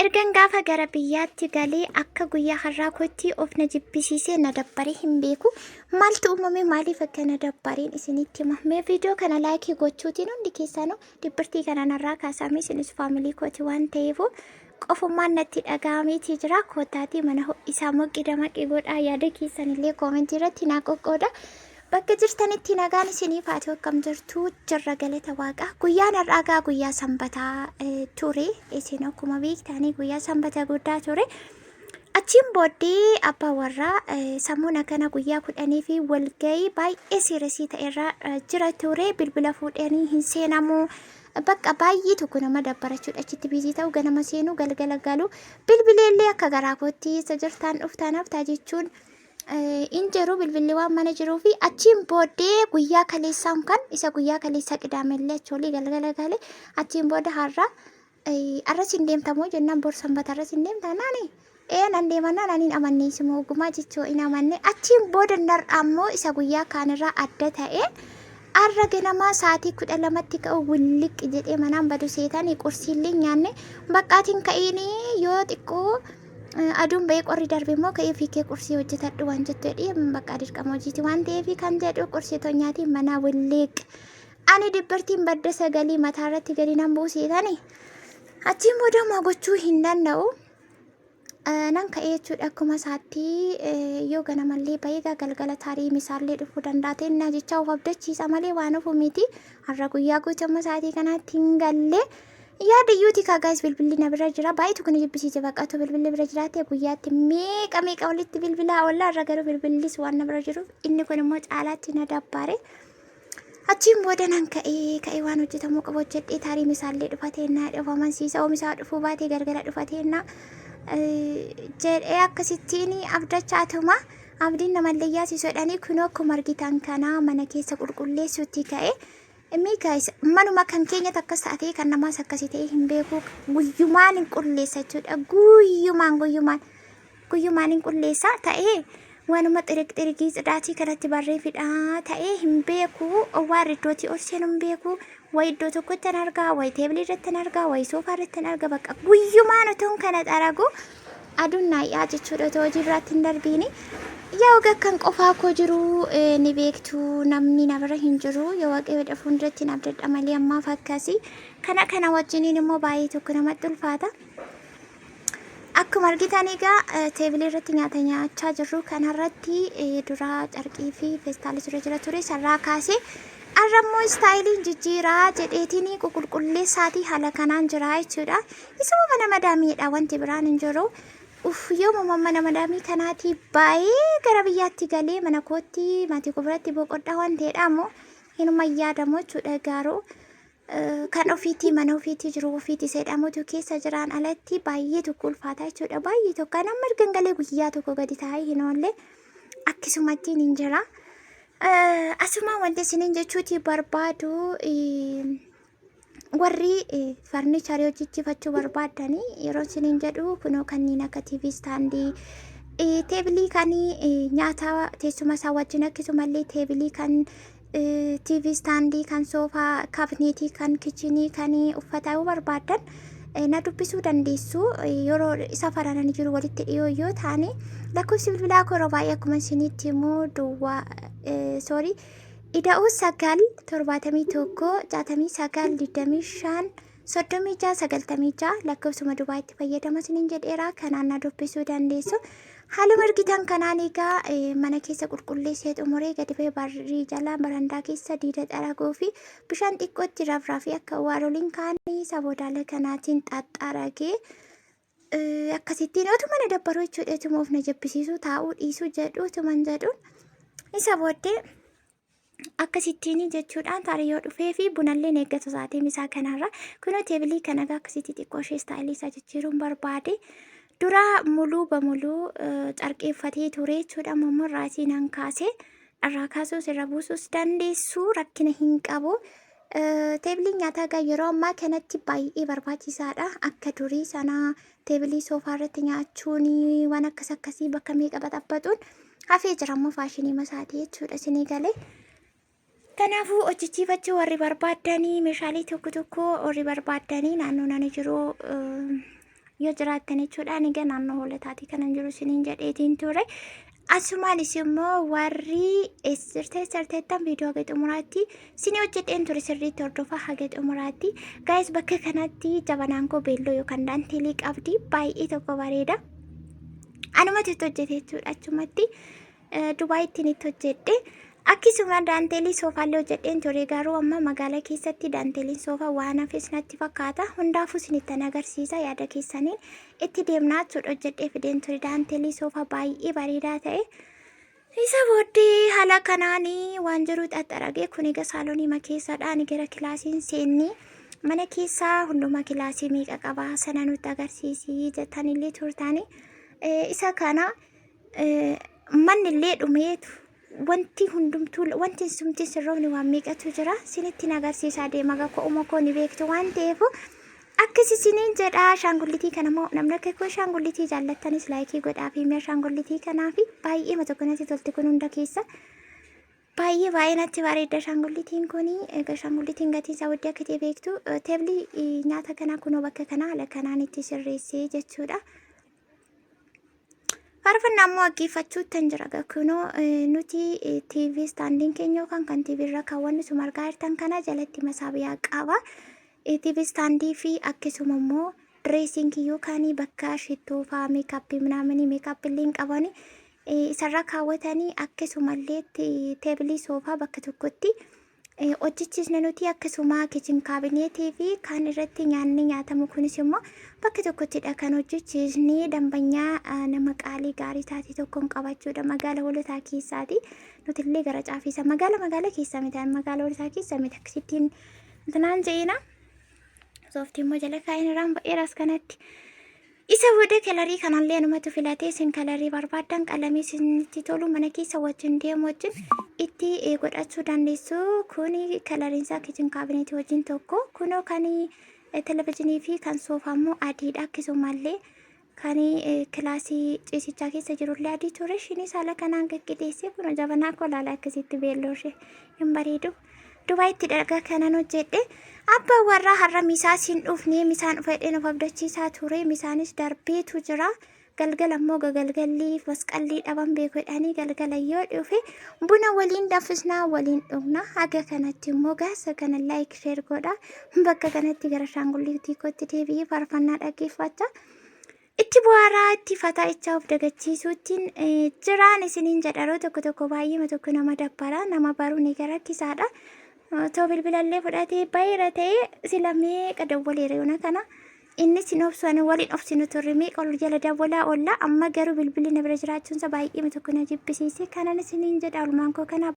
Ergan gaafa gara biyyaatti galee akka guyyaa har'aa kootti of na jibbisiisee na dabbaree hin beeku. Maaltu uumame maaliif akka na dabbareen isinitti hima. Mee viidiyoo kana laayikii gochuutiin hundi keessanuu dibbirtii kana narraa kaasamee isinis faamilii kooti waan ta'eef qofummaan natti dhaga'ameetii jira. Kootaatii mana ho'isaa moqii damaqii godhaa yaada keessanillee koomentii irratti naa qoqqooda. Bakka jirtanitti nagaan isiniif haa ta'u akkam jirtu jirra galata Waaqaa. Guyyaan har'aa guyyaa sanbataa ture. Isin akkuma beektanii guyyaa sanbataa guddaa ture. Achiin booddee abbaa warraa sammuun akkana guyyaa 10 fi walgahii baay'ee siirasii ta'erra jira ture. Bilbila fuudhanii hin seenamu. Bakka baay'ee tokko nama dabbarachuudha. Achitti biizii ta'u ganama seenuu galgala galu. Bilbileellee akka garaa kootti isa jirtaan dhuftaan haftaa jechuun injeru bilbilli waan mana jiruu fi achiin booddee guyyaa kaleessaan kan isa guyyaa kaleessaa qidaamellee achoolii galgala galee achiin booda har'as hin deemtamoo jennaan bor sanbata har'as hin deemtaa naani nan deemannaa naniin amanneesimoo ogumaa jechuu hin amanne achiin booda nar'ammoo isa guyyaa kaanirraa adda ta'e har'a ganamaa sa'aatii 12tti ka'u williqi jedhee manaan badu seetanii qursiillee nyaanne baqqaatiin ka'inii yoo xiqqoo aduun ba'ee qorri darbe immoo ka'ee fiikee qursii hojjetadhu waan jettu jedhee bakka dirqama hojiiti waan ta'eef kan jedhu qursii tonyaatiin manaa willeeq ani dibbirtiin badda sagalii mataa irratti gadi nan buuseetani achiin booda immoo gochuu hin danda'u nan ka'ee jechuudha akkuma isaatti yoo ganamallee baay'ee galgala taarii misaallee dhufuu danda'a innaa jecha of abdachiisa malee waan ofu miti har'a guyyaa guutummaa isaatii kanaatti hin galle. Yaada yuuti kaagaas bilbilli na bira jira baay'eetu kun jibbisiise baqqaatu bilbilli bira jiraate guyyaatti meeqa walitti bilbilaa ollaa irra garuu bilbillis waan na bira jiruuf inni kun immoo caalaatti na dabbaare. Achiin booda nan ka'ee waan hojjetamuu qabu hojjedhee taarii misaallee dhufateennaa dhufamansiisa oomishaa dhufuu baatee galgala dhufateennaa jedhee akkasittiin abdachaatuma abdiin namallee yaasisuudhaanii kunoo akkuma argitan kanaa mana keessa qulqulleessuutti ka'e. Guys, manuma kan keenya takkas taatee kan namaas akkasii ta'ee hin beeku guyyumaan hin qulleessa jechuudha. Guyyumaan hin qulleessa ta'ee waanuma xiriqxiriqii cidhaatii kanatti barreeffidhaa ta'ee hin beeku waan iddootii ol seenu hin beeku wayi iddoo tokkotti hin argaa wayi teebilii irratti hin argaa wayi soofaa irratti hin argaa bakka guyyumaan utuun kana xaragu aduun naayyaa jechuudha otoo hojii biraatti hin darbiini. Yaa oga kan qofaa koo jiru ni beektu namni na bira hin jiru yoo waaqayyo dha fuulduratti naaf dadha malee ammaaf akkasii kana wajjiniin immoo baay'ee tokko namatti ulfaata. Akkuma argitan egaa teebilii irratti nyaata nyaachaa jirru kanarratti dura carqii fi feestaalii irra jira ture sarraa kaasee har'a immoo istaayiliin jijjiiraa jedheetiin qulqulleessaatii haala kanaan jira jechuudha. Isuma mana madaamiidha wanti biraan hin jiru. Yoo mana madaamii kanaati baay'ee gara biyyaatti galee mana kootti maatii koo biratti boqodhaa waan ta'eedha ammoo hinuma yaadamu jechuudha gaaroo kan ofiitii mana ofiitii jiru ofiitii seedhamutu keessa jiraan alatti baay'ee tokko ulfaataa jechuudha baay'ee tokko nama ergan galee guyyaa tokko gadi taa'ee hin oolle akkasumattiin hin jira. Asuma wanti isiniin jechuuti barbaadu warri farnicharii hojjechiifachuu barbaadanii yeroo isiniin jedhu kunoo kanneen akka TV staandii teebilii kan nyaata teessuma isaa wajjin akkasumallee teebilii kan TV staandii kan soofaa kaabineetii kan kichinii kan uffataa yoo barbaadan na dubbisuu dandeessu yeroo isa faranan jiru walitti dhiyoo yoo taane lakkoofsi bilbilaa koo yeroo baay'ee akkuma isinitti immoo duwwaa ida'uu 971 lakkoofsuma Dubaayitti fayyadama isiniin jedheera kanaan na dubbisuu dandeessu. Haaluma argitan kanaan egaa mana keessa qulqulleessee xumuree gadi ba'ee barrii jalaa barandaa keessa diida xaraguu fi bishaan xiqqootti rafraafii akka waaroliin kaanii saboodaalee kanaatiin xaxxaragee akkasittiin otuma na dabbaruu jechuudha otuma of na jibbisiisuu taa'uu dhiisuu jedhu otuman jedhuun isa booddee akkasittiin jechuudhaan taariyyoo dhufee fi bunallee eeggatu sa'aatiin isaa kanarra kunoo teebilii kana akkasitti xiqqoo ishee istaayilii isaa jijjiiruun barbaade dura muluu bamuluu carqeeffatee ture jechuudha ammoo irraasii nan kaasee irraa kaasuus irra buusuus dandeessu rakkina hin qabu. Teebiliin nyaataa yeroo ammaa kanatti baay'ee barbaachisaadha akka durii sanaa teebilii soofaa irratti nyaachuun waan akkasii bakka meeqa baxabbatuun hafee jira ammoo faashinii masaatii jechuudha isinii galee. Kanaafuu hojjechiifachuu warri barbaadanii meeshaalee tokko warri barbaadanii naannoo nani jiru yoo jiraattan jechuudha. Ani ganaan naannoo hoolataati kanan jiru isiniin jedheetiin ture. Asumaanis immoo warri sirteettan viidiyoo haga xumuraatti isinii hojjedheen ture sirriitti hordofaa haga xumuraatti. Gaayis bakka kanatti jabanaan koo beelloo yookaan daanteelii qabdi baay'ee tokko bareeda. Anumatti itti hojjete jechuudha achumatti Dubaayitti itti hojjedhe. Akkasuma daanteelii soofaallee hojjedheen ture garuu amma magaalaa keessatti daanteeliin soofaa waan hafes natti fakkaata. Hundaafuu isinitti agarsiisa yaada keessaniin itti deemnaa jechuudha hojjedhee fideen ture daanteelii soofaa baay'ee bareedaa ta'e. Isa booddee haala kanaanii waan jiru xaxxaragee kun egaa saaloonii keessadha. Ani gara kilaasiin seenni mana keessaa hunduma kilaasii meeqa qaba sana nutti agarsiisi jettanillee turtaani. Isa kana mannillee dhumeetu. Wanti hundumtuu wanti sumti sirroonni waan meeqatu jira sinitti agarsiisaa deema gakko uumako ni beektu waan ta'eef akkasi siniin jedha. Shaangullitii kana moo namni akka koo shaangullitii jaallattanis laayikii godhaa fi mi'a shaangullitii kanaa fi baay'ee mata kanatti tolti kun hunda keessa baay'ee natti bareeda shaangullitiin kuni. Egaa shaangullitiin gatiin isaa waddii akka ta'e beektu teebilii nyaata kanaa kunoo bakka kanaa haala kanaan itti sirreessee jechuudha. Faarfannaa immoo dhaggeeffachuutti jira kunoo nuti TV standing keenya kan TV irra kaawwannu suma argaa jirtan kana jalatti masaabiyaa qaba. TV standii fi akkasuma immoo dressing yookaan bakka shittoo fa'aa meekaappii manaamanii meekaappiillee qabani isarra kaawwatanii akkasumallee teebilii soofaa bakka tokkotti hojjechiisne nuti akkasuma kitchen kaabineetii fi kan irratti nyaanni nyaatamu kunis immoo bakka tokkottidha kan hojjechiisne dambanyaa nama qaalii gaarii taate tokkoon qabachuudha magaalaa hoolotaa keessaati. Nuti illee gara caafiisa magaalaa keessa miti magaalaa hoolotaa keessa miti akkasittiin tanaan jeena sooftii immoo jala kaa'in irraan ba'eeras kanatti. Isa booda kalarii kanallee numatu filatee isin kalarii barbaadan qalamii isinitti tolu mana keessa wajjin deemu wajjin itti godhachuu dandeessu. Kuni kalariinsaa kitchen kaabineetii wajjin tokko kunoo kan televezyiinii fi kan soofaa immoo adiidha. Akkasumallee kan kilaasii ciisichaa keessa jirullee adii ture. Ishiinis haala kanaan gaggiteessee kun jabanaa kolaalaa akkasitti beelloo ishee hin bareedu. Dubaayitti dhagaa kanan hojjedhe. Abbaan warraa har'a misaa siin dhufnee misaan fedhee nuuf abdachiisaa ture. Misaanis darbeetu jira. Galgala immoo gagalgalli masqallii dhaban beekodhanii galgala yoo dhufe buna waliin danfisnaa waliin dhugna. Haga kanatti immoo gaasa kana like share godha. Bakka kanatti gara shaangulliitii kootti deebi'ee faarfannaa dhaggeeffachaa. Itti bu'aaraa itti fataa'icha of dagachiisuutiin jiraan isiniin jedharoo tokko baay'ee tokko nama dabbara nama baruu ni garakkisaadha. Too bilbilallee fudhatee baay'ee ta'ee silamee qadawwaleera yoona kana inni sin obsuun waliin obsinu turre meeqa ol jala dawwalaa oolla amma garuu bilbilli na bira jiraachuunsa baay'ee tokko na jibbisiise kanan isiniin jedha oolmaan koo kana